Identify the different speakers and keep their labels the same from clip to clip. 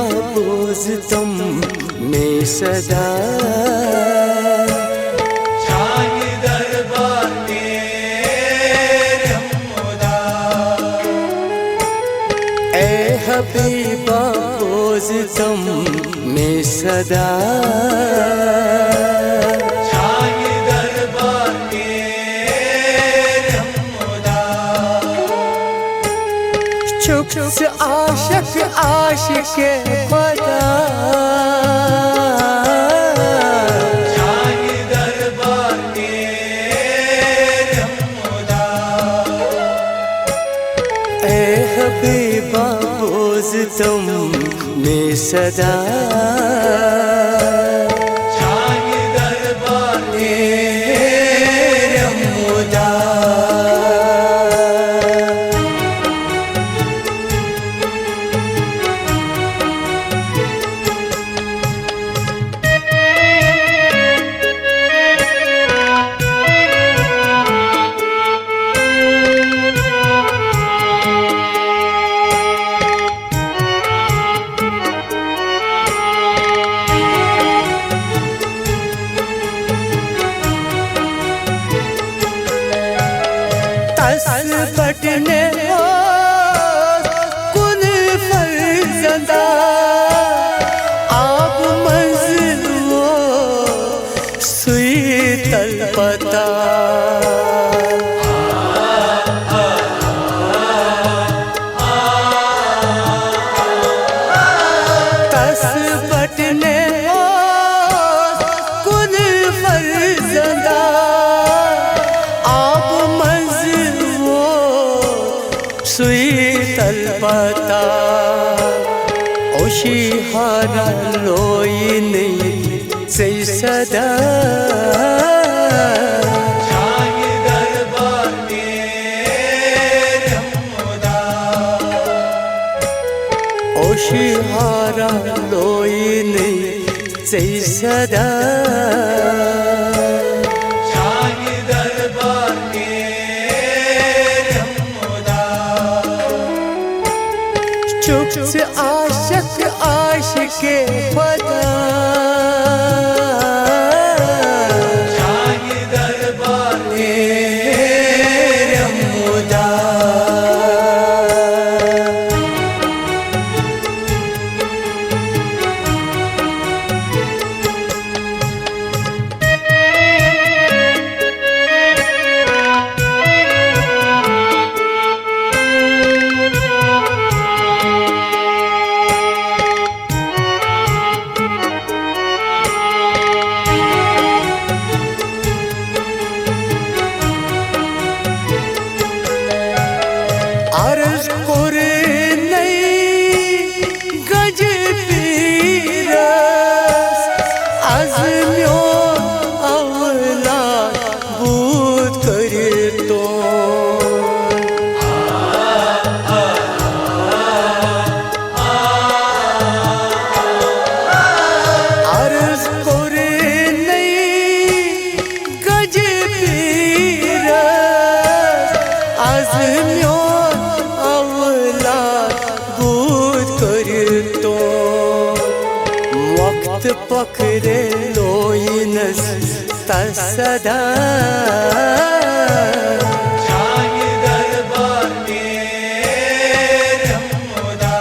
Speaker 1: बाबूज तुम में सदा
Speaker 2: शाही दरबार तेरे खुदा।
Speaker 1: ए हबीबा बाबूज तुम में सदा
Speaker 2: शाही दरबार तेरे खुदा।
Speaker 1: चुप से आशिक आशिके खुदा
Speaker 2: शाही दरबार तेरे खुदा।
Speaker 1: ए हबीबा बाबूज तुम में सदा
Speaker 2: शाही दरबार तेरे खुदा।
Speaker 1: बटने हो कुल फरजंदा आप मंजिल हो सुई तलपता तस बटने हो कुल फरजंदा आप मंजिल हो सुई तलपता ओशी हारा लोई नहीं से सदा
Speaker 2: शाही दरबार तेरे खुदा।
Speaker 1: ओशी हारा लोई नहीं से सदा
Speaker 2: शाही दरबार तेरे खुदा।
Speaker 1: चुप से आशिक आशिके खुदा
Speaker 2: शाही दरबार तेरे खुदा।
Speaker 1: अर्ज करे नहीं गज पीरस आज़म्यो अवला बूत करे तो अर्ज करे नहीं गज पीरस आज़म्यो वक्त पकड़े लोइनस तसदा
Speaker 2: शाही दरबार तेरे खुदा।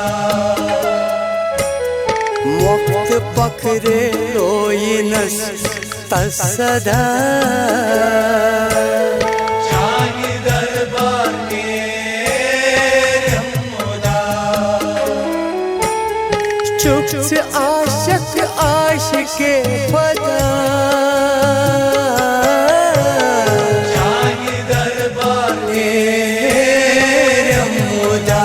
Speaker 1: वक्त पकड़े लोइनस तसदा
Speaker 2: शाही दरबार तेरे खुदा।
Speaker 1: चुप से आशिक आशिके खुदा
Speaker 2: शाही दरबार तेरे खुदा।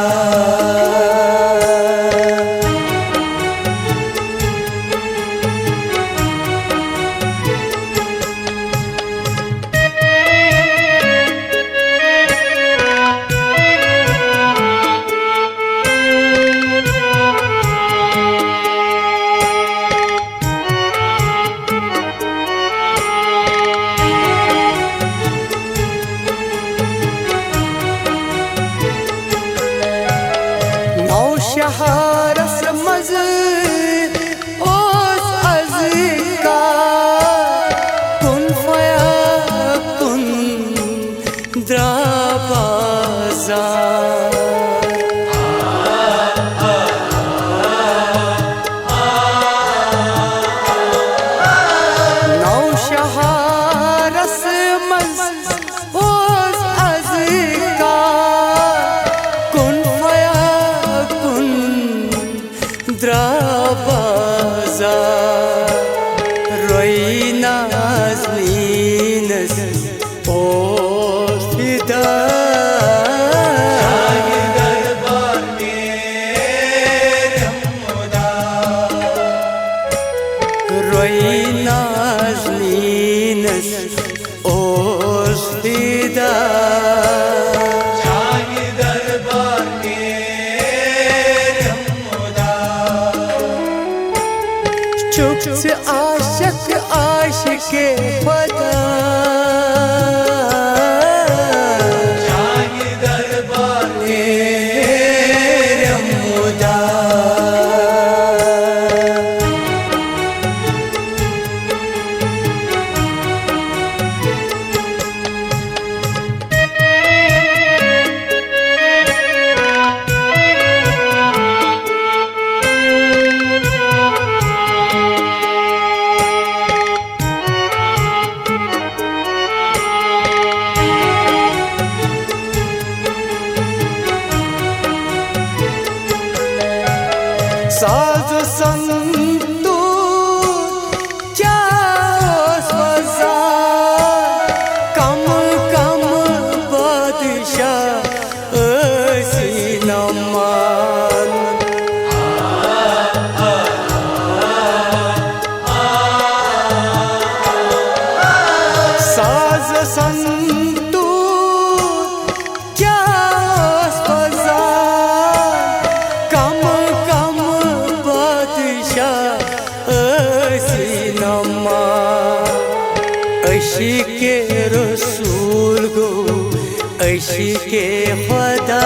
Speaker 1: बाजार रोई नाज़नीनस ओ फिदा
Speaker 2: शाही दरबार में खुदा
Speaker 1: रोई नाज़नीनस ओ फिदा
Speaker 2: शाही दरबार में खुदा
Speaker 1: चुप से आशिक आशिके खुदा
Speaker 2: शाही दरबार में
Speaker 1: खुदा साज संतू क्या बाजार कम कम बादशाह ऐसी नमान साज संतू क्या बाजार कम कम बादशाह ऐसी नमा ऐशी के रसूल गो ऐशी के खुदा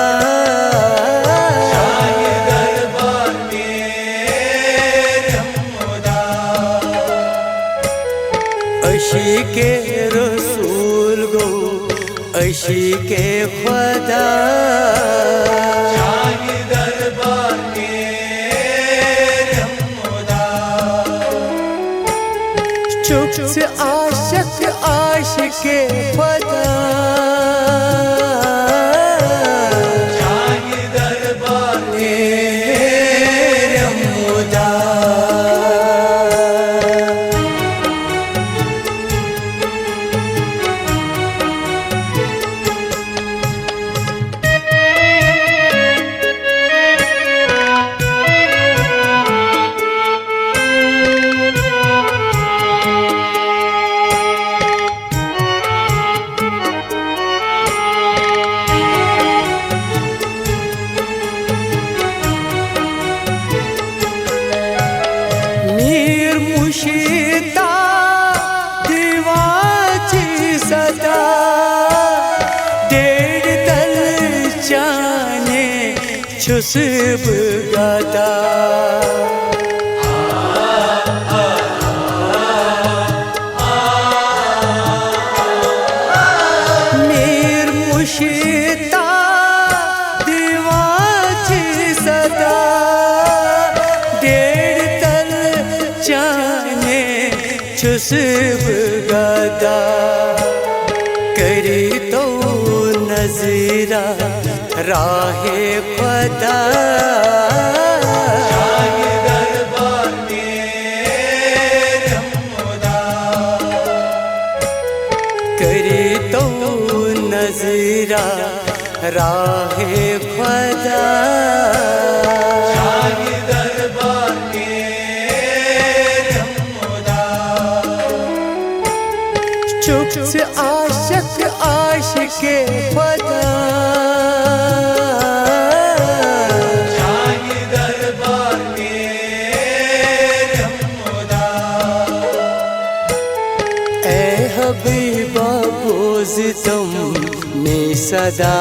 Speaker 2: शाही दरबार में खुदा
Speaker 1: ऐशी के रसूल गो ऐशी के खुदा
Speaker 2: शाही दरबार में खुदा
Speaker 1: चुप से आशिक आशिके खुदा
Speaker 2: शाही दरबार में
Speaker 1: खुदा मीर मुशीता दीवाची सदा डेढ़ तल जाने छुसब गदा मीर मुशीता दीवाची सदा डेढ़ तल जाने छुसब गदा करी तो नजरा राहे खुदा
Speaker 2: शाही दरबार में खुदा
Speaker 1: करी तो नजरा राहे खुदा
Speaker 2: शाही दरबार में खुदा
Speaker 1: चुप से आशिक आशिके खुदा
Speaker 2: शाही दरबार में खुदा
Speaker 1: ए हबीबा बोज़ तुम में सदा